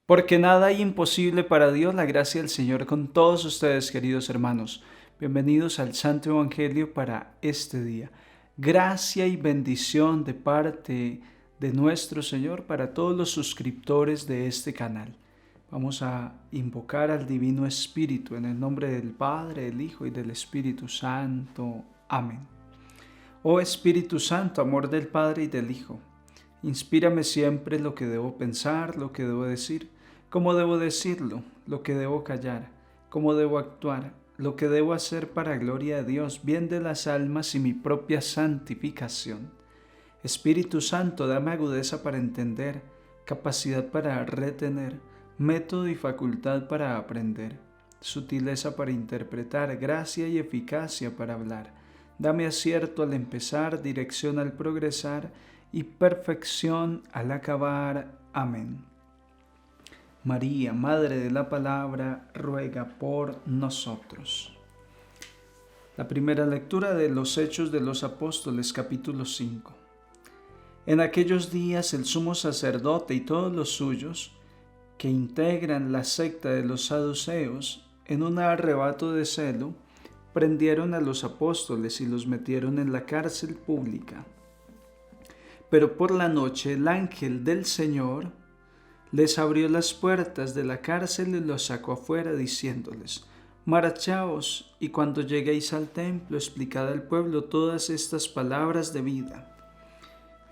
Porque nada hay imposible para Dios, la gracia del Señor con todos ustedes, queridos hermanos. Bienvenidos al Santo Evangelio para este día. Gracia y bendición de parte de nuestro Señor para todos los suscriptores de este canal. Vamos a invocar al Divino Espíritu en el nombre del Padre, del Hijo y del Espíritu Santo. Amén. Oh Espíritu Santo, amor del Padre y del Hijo, inspírame siempre lo que debo pensar, lo que debo decir, cómo debo decirlo, lo que debo callar, cómo debo actuar, lo que debo hacer para gloria de Dios, bien de las almas y mi propia santificación. Espíritu Santo, dame agudeza para entender, capacidad para retener, método y facultad para aprender, sutileza para interpretar, gracia y eficacia para hablar. Dame acierto al empezar, dirección al progresar y perfección al acabar. Amén. María, Madre de la Palabra, ruega por nosotros. La primera lectura de los Hechos de los Apóstoles, capítulo 5. En aquellos días el sumo sacerdote y todos los suyos, que integran la secta de los saduceos, en un arrebato de celo, prendieron a los apóstoles y los metieron en la cárcel pública. Pero por la noche el ángel del Señor les abrió las puertas de la cárcel y los sacó afuera, diciéndoles: marchaos, y cuando lleguéis al templo, explicad al pueblo todas estas palabras de vida.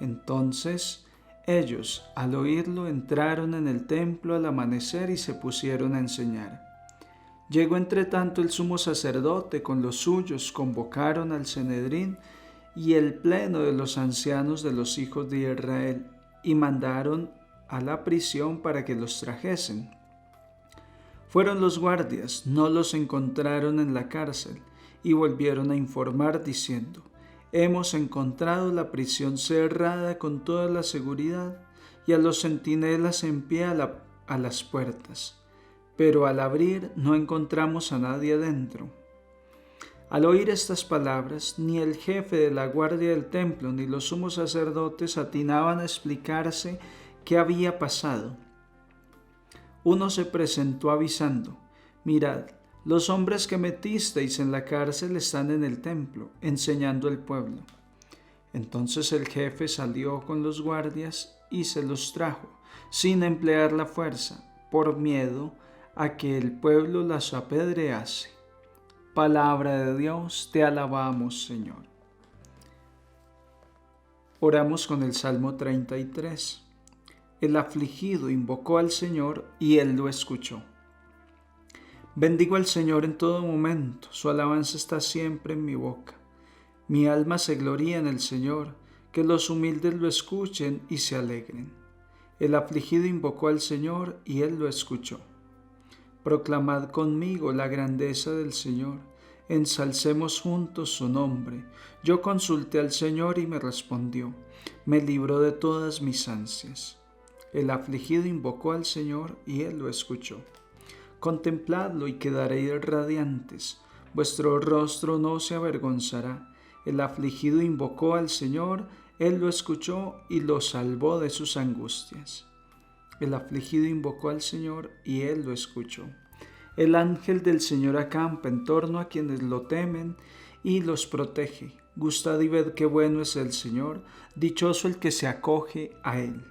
Entonces ellos, al oírlo, entraron en el templo al amanecer y se pusieron a enseñar. Llegó entre tanto el sumo sacerdote con los suyos, convocaron al Sanedrín y el pleno de los ancianos de los hijos de Israel, y mandaron a la prisión para que los trajesen. Fueron los guardias, no los encontraron en la cárcel, y volvieron a informar diciendo: hemos encontrado la prisión cerrada con toda la seguridad, y a los centinelas en pie a las puertas. Pero al abrir no encontramos a nadie adentro. Al oír estas palabras, ni el jefe de la guardia del templo ni los sumos sacerdotes atinaban a explicarse qué había pasado. Uno se presentó avisando: mirad, los hombres que metisteis en la cárcel están en el templo, enseñando al pueblo. Entonces el jefe salió con los guardias y se los trajo, sin emplear la fuerza, por miedo a que el pueblo las apedrease. Palabra de Dios, te alabamos, Señor. Oramos con el Salmo 33. El afligido invocó al Señor y Él lo escuchó. Bendigo al Señor en todo momento, su alabanza está siempre en mi boca. Mi alma se gloría en el Señor, que los humildes lo escuchen y se alegren. El afligido invocó al Señor y Él lo escuchó. Proclamad conmigo la grandeza del Señor, ensalcemos juntos su nombre. Yo consulté al Señor y me respondió, me libró de todas mis ansias. El afligido invocó al Señor y Él lo escuchó. Contempladlo y quedaréis radiantes, vuestro rostro no se avergonzará. El afligido invocó al Señor, Él lo escuchó y lo salvó de sus angustias. El afligido invocó al Señor y Él lo escuchó. El ángel del Señor acampa en torno a quienes lo temen y los protege. Gustad y ved qué bueno es el Señor, dichoso el que se acoge a Él.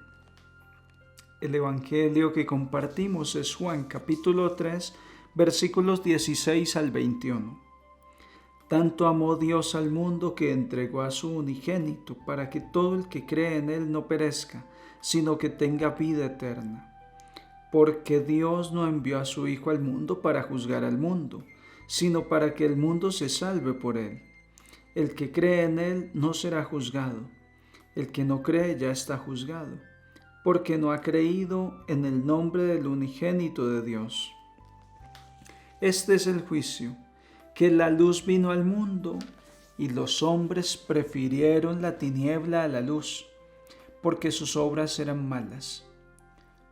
El evangelio que compartimos es Juan capítulo 3, versículos 16 al 21. Tanto amó Dios al mundo que entregó a su unigénito para que todo el que cree en Él no perezca, sino que tenga vida eterna. Porque Dios no envió a su Hijo al mundo para juzgar al mundo, sino para que el mundo se salve por Él. El que cree en Él no será juzgado. El que no cree ya está juzgado, porque no ha creído en el nombre del unigénito de Dios. Este es el juicio, que la luz vino al mundo, y los hombres prefirieron la tiniebla a la luz, porque sus obras eran malas.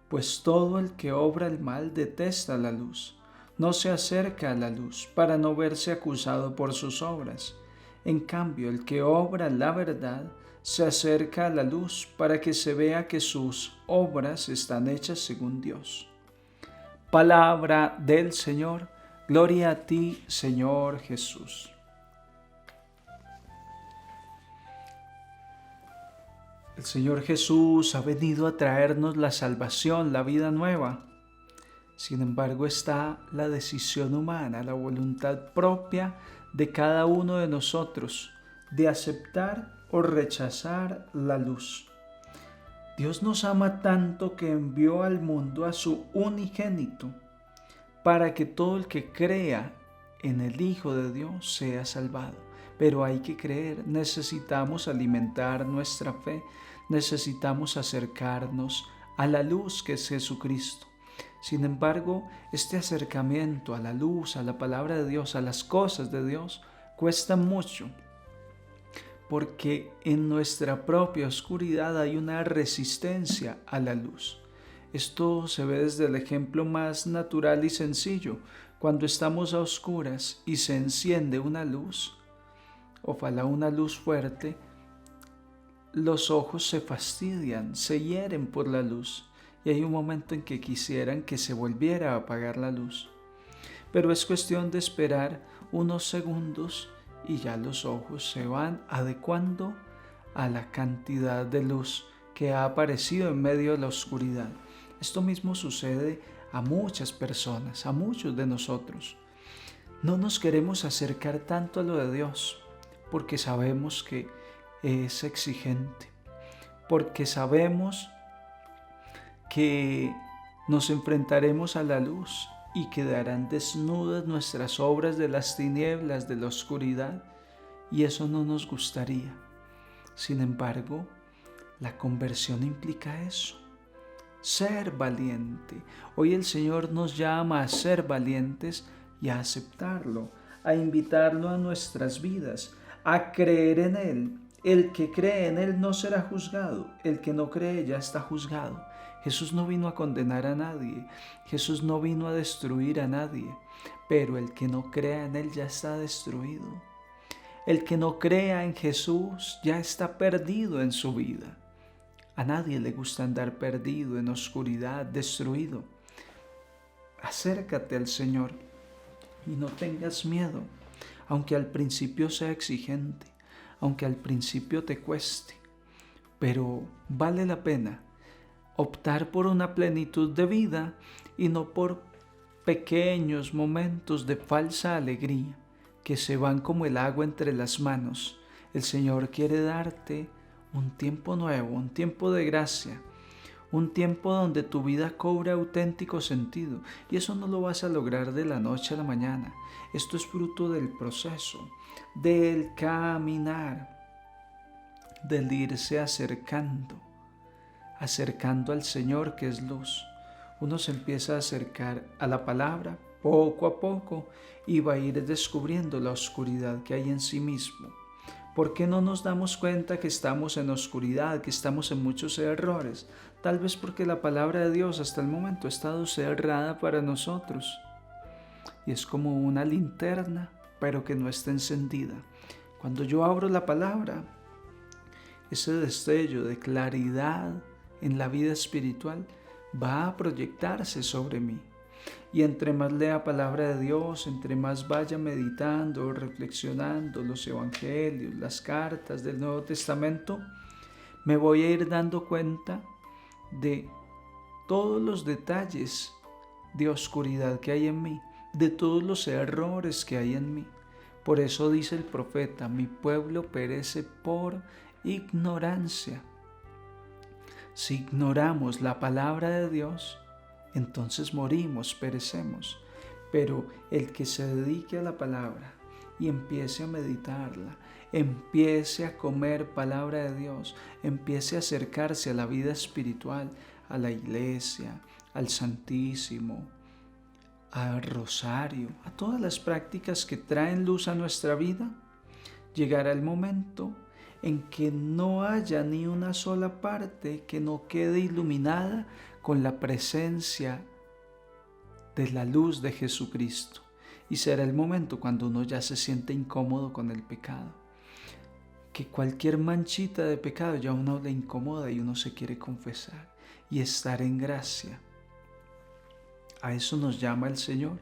Pues todo el que obra el mal detesta la luz, no se acerca a la luz, para no verse acusado por sus obras. En cambio, el que obra la verdad se acerca a la luz, para que se vea que sus obras están hechas según Dios. Palabra del Señor. Gloria a ti, Señor Jesús. El Señor Jesús ha venido a traernos la salvación, la vida nueva. Sin embargo, está la decisión humana, la voluntad propia de cada uno de nosotros de aceptar o rechazar la luz. Dios nos ama tanto que envió al mundo a su unigénito para que todo el que crea en el Hijo de Dios sea salvado. Pero hay que creer, necesitamos alimentar nuestra fe, necesitamos acercarnos a la luz que es Jesucristo. Sin embargo, este acercamiento a la luz, a la palabra de Dios, a las cosas de Dios, cuesta mucho, porque en nuestra propia oscuridad hay una resistencia a la luz. Esto se ve desde el ejemplo más natural y sencillo. Cuando estamos a oscuras y se enciende una luz, ojalá una luz fuerte, los ojos se fastidian, se hieren por la luz. Y hay un momento en que quisieran que se volviera a apagar la luz. Pero es cuestión de esperar unos segundos y ya los ojos se van adecuando a la cantidad de luz que ha aparecido en medio de la oscuridad. Esto mismo sucede a muchas personas, a muchos de nosotros. No nos queremos acercar tanto a lo de Dios porque sabemos que es exigente, porque sabemos que nos enfrentaremos a la luz y quedarán desnudas nuestras obras de las tinieblas, de la oscuridad, y eso no nos gustaría. Sin embargo, la conversión implica eso, ser valiente. Hoy el Señor nos llama a ser valientes y a aceptarlo, a invitarlo a nuestras vidas, a creer en Él. El que cree en Él no será juzgado, el que no cree ya está juzgado. Jesús no vino a condenar a nadie, Jesús no vino a destruir a nadie, pero el que no crea en Él ya está destruido. El que no crea en Jesús ya está perdido en su vida. A nadie le gusta andar perdido en oscuridad, destruido. Acércate al Señor y no tengas miedo, aunque al principio sea exigente, aunque al principio te cueste, pero vale la pena optar por una plenitud de vida y no por pequeños momentos de falsa alegría que se van como el agua entre las manos. El Señor quiere darte un tiempo nuevo, un tiempo de gracia, un tiempo donde tu vida cobra auténtico sentido, y eso no lo vas a lograr de la noche a la mañana. Esto es fruto del proceso, del caminar, del irse acercando al Señor que es luz. Uno se empieza a acercar a la palabra poco a poco y va a ir descubriendo la oscuridad que hay en sí mismo. ¿Por qué no nos damos cuenta que estamos en oscuridad, que estamos en muchos errores? Tal vez porque la palabra de Dios hasta el momento ha estado cerrada para nosotros. Y es como una linterna, pero que no está encendida. Cuando yo abro la palabra, ese destello de claridad en la vida espiritual va a proyectarse sobre mí. Y entre más lea palabra de Dios, entre más vaya meditando, reflexionando los evangelios, las cartas del Nuevo Testamento, me voy a ir dando cuenta de todos los detalles de oscuridad que hay en mí, de todos los errores que hay en mí. Por eso dice el profeta: mi pueblo perece por ignorancia. Si ignoramos la palabra de Dios, entonces morimos, perecemos. Pero el que se dedique a la palabra y empiece a meditarla, empiece a comer palabra de Dios, empiece a acercarse a la vida espiritual, a la iglesia, al Santísimo, al rosario, a todas las prácticas que traen luz a nuestra vida, llegará el momento en que no haya ni una sola parte que no quede iluminada con la presencia de la luz de Jesucristo. Y será el momento cuando uno ya se siente incómodo con el pecado, que cualquier manchita de pecado ya uno le incomoda y uno se quiere confesar y estar en gracia. A eso nos llama el Señor.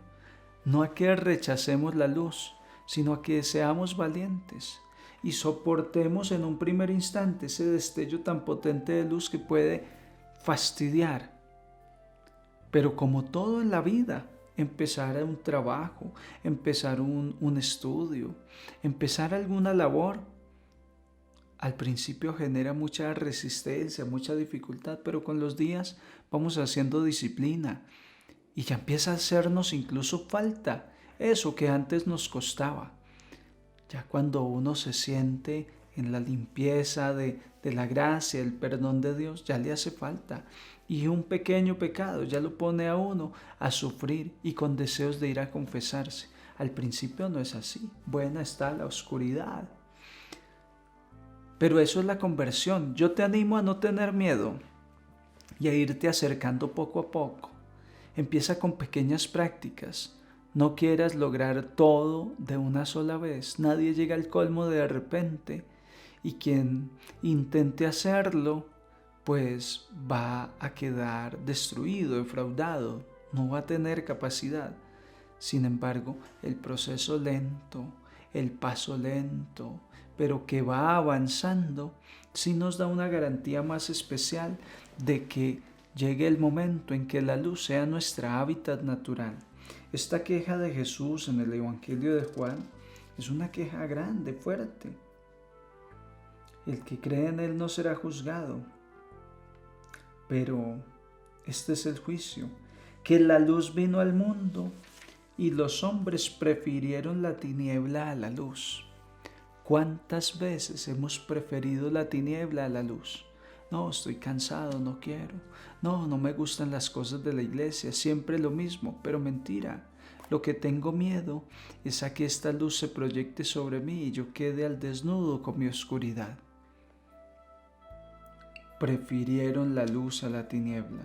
No a que rechacemos la luz, sino a que seamos valientes y soportemos en un primer instante ese destello tan potente de luz que puede fastidiar. Pero como todo en la vida, empezar un trabajo, empezar un estudio, empezar alguna labor, al principio genera mucha resistencia, mucha dificultad, pero con los días vamos haciendo disciplina y ya empieza a hacernos incluso falta eso que antes nos costaba. Ya cuando uno se siente en la limpieza de la gracia, el perdón de Dios, ya le hace falta. Y un pequeño pecado ya lo pone a uno a sufrir y con deseos de ir a confesarse. Al principio no es así. Buena está la oscuridad. Pero eso es la conversión. Yo te animo a no tener miedo y a irte acercando poco a poco. Empieza con pequeñas prácticas. No quieras lograr todo de una sola vez. Nadie llega al colmo de repente. Y quien intente hacerlo, pues va a quedar destruido, defraudado. No va a tener capacidad. Sin embargo, el proceso lento, el paso lento, pero que va avanzando, sí nos da una garantía más especial de que llegue el momento en que la luz sea nuestra hábitat natural. Esta queja de Jesús en el Evangelio de Juan es una queja grande, fuerte. El que cree en Él no será juzgado. Pero este es el juicio, que la luz vino al mundo y los hombres prefirieron la tiniebla a la luz. ¿Cuántas veces hemos preferido la tiniebla a la luz? No, estoy cansado, no quiero. No me gustan las cosas de la iglesia, siempre lo mismo, pero mentira. Lo que tengo miedo es a que esta luz se proyecte sobre mí y yo quede al desnudo con mi oscuridad. Prefirieron la luz a la tiniebla.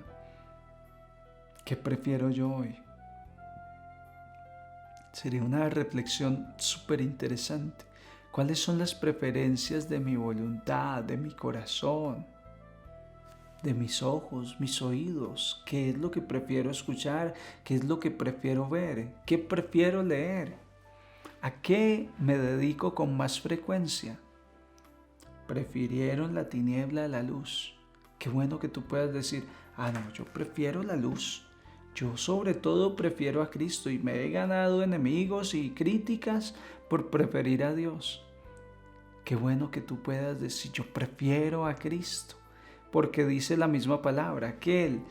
¿Qué prefiero yo hoy? Sería una reflexión súper interesante. ¿Cuáles son las preferencias de mi voluntad, de mi corazón, de mis ojos, mis oídos? ¿Qué es lo que prefiero escuchar? ¿Qué es lo que prefiero ver? ¿Qué prefiero leer? ¿A qué me dedico con más frecuencia? Prefirieron la tiniebla a la luz. Qué bueno que tú puedas decir, no, yo prefiero la luz. Yo sobre todo prefiero a Cristo y me he ganado enemigos y críticas por preferir a Dios. Qué bueno que tú puedas decir, yo prefiero a Cristo, porque dice la misma palabra, aquel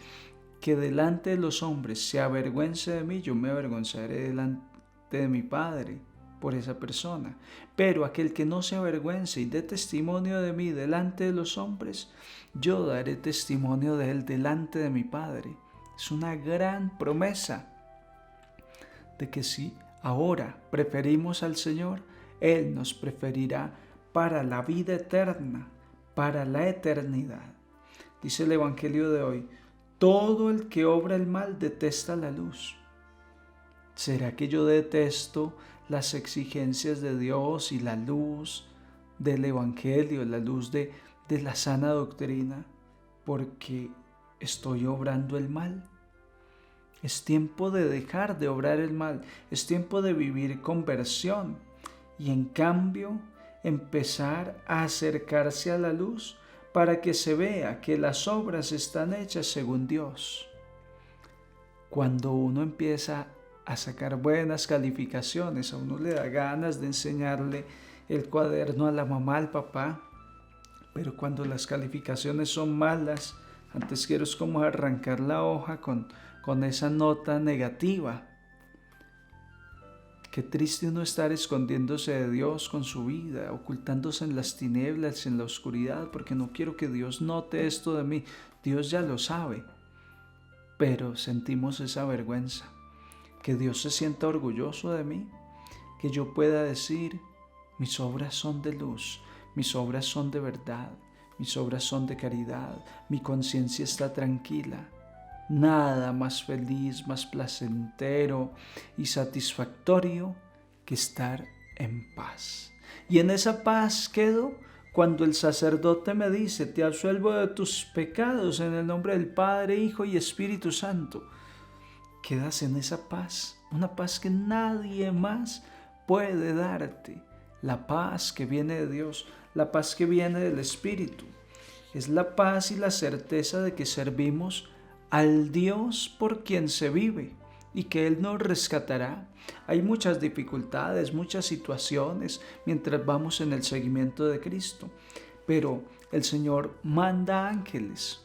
que delante de los hombres se avergüence de mí, yo me avergonzaré delante de mi Padre por esa persona. Pero aquel que no se avergüence y dé testimonio de mí delante de los hombres, yo daré testimonio de él delante de mi Padre. Es una gran promesa de que si ahora preferimos al Señor, Él nos preferirá para la vida eterna, para la eternidad. Dice el Evangelio de hoy, todo el que obra el mal detesta la luz. ¿Será que yo detesto las exigencias de Dios y la luz del Evangelio, la luz de la sana doctrina, porque estoy obrando el mal? Es tiempo de dejar de obrar el mal, es tiempo de vivir conversión y en cambio empezar a acercarse a la luz para que se vea que las obras están hechas según Dios. Cuando uno empieza a sacar buenas calificaciones, a uno le da ganas de enseñarle el cuaderno a la mamá, al papá, pero cuando las calificaciones son malas, antes quiero es como arrancar la hoja con esa nota negativa. Qué triste uno estar escondiéndose de Dios con su vida, ocultándose en las tinieblas, en la oscuridad, porque no quiero que Dios note esto de mí. Dios ya lo sabe, pero sentimos esa vergüenza. Que Dios se sienta orgulloso de mí, que yo pueda decir, mis obras son de luz, mis obras son de verdad, mis obras son de caridad, mi conciencia está tranquila. Nada más feliz, más placentero y satisfactorio que estar en paz. Y en esa paz quedo cuando el sacerdote me dice, te absuelvo de tus pecados en el nombre del Padre, Hijo y Espíritu Santo. quedas en esa paz, una paz que nadie más puede darte. La paz que viene de Dios, la paz que viene del Espíritu. Es la paz y la certeza de que servimos al Dios por quien se vive y que Él nos rescatará. Hay muchas dificultades, muchas situaciones mientras vamos en el seguimiento de Cristo, pero el Señor manda ángeles,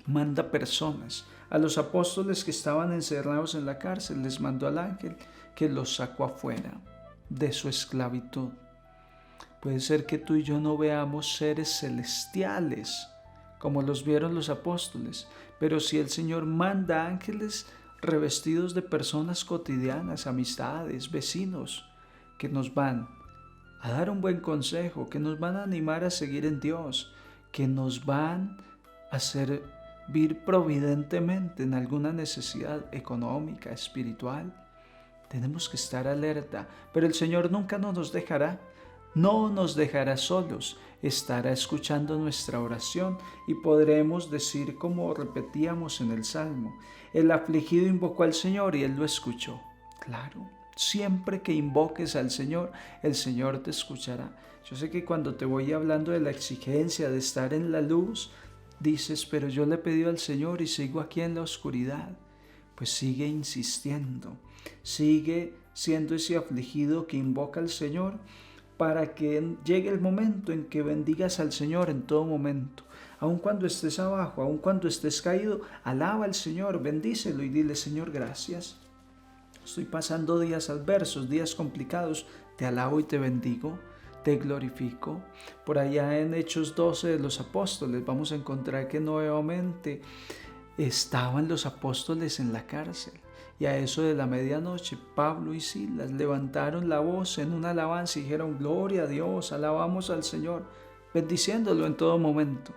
manda personas. A los apóstoles que estaban encerrados en la cárcel les mandó al ángel que los sacó afuera de su esclavitud. Puede ser que tú y yo no veamos seres celestiales como los vieron los apóstoles, pero si el Señor manda ángeles revestidos de personas cotidianas, amistades, vecinos, que nos van a dar un buen consejo, que nos van a animar a seguir en Dios, que nos van a servir providentemente en alguna necesidad económica, espiritual. Tenemos que estar alerta, pero el Señor nunca nos dejará. No nos dejará solos, estará escuchando nuestra oración y podremos decir como repetíamos en el Salmo, el afligido invocó al Señor y Él lo escuchó. Claro, siempre que invoques al Señor, el Señor te escuchará. Yo sé que cuando te voy hablando de la exigencia de estar en la luz, dices, pero yo le he pedido al Señor y sigo aquí en la oscuridad. Pues sigue insistiendo, sigue siendo ese afligido que invoca al Señor, para que llegue el momento en que bendigas al Señor en todo momento. Aun cuando estés abajo, aun cuando estés caído, alaba al Señor, bendícelo y dile, Señor, gracias. Estoy pasando días adversos, días complicados, te alabo y te bendigo, te glorifico. Por allá en Hechos 12 de los apóstoles vamos a encontrar que nuevamente estaban los apóstoles en la cárcel. Y a eso de la medianoche, Pablo y Silas levantaron la voz en una alabanza y dijeron, gloria a Dios, alabamos al Señor, bendiciéndolo en todo momento.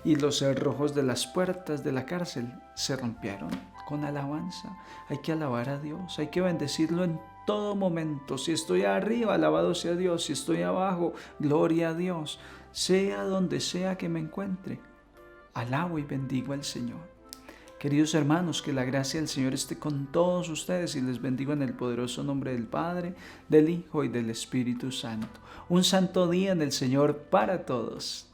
Y los cerrojos de las puertas de la cárcel se rompieron con alabanza. Hay que alabar a Dios, hay que bendecirlo en todo momento. Si estoy arriba, alabado sea Dios. Si estoy abajo, gloria a Dios. Sea donde sea que me encuentre, alabo y bendigo al Señor. Queridos hermanos, que la gracia del Señor esté con todos ustedes y les bendigo en el poderoso nombre del Padre, del Hijo y del Espíritu Santo. Un santo día en el Señor para todos.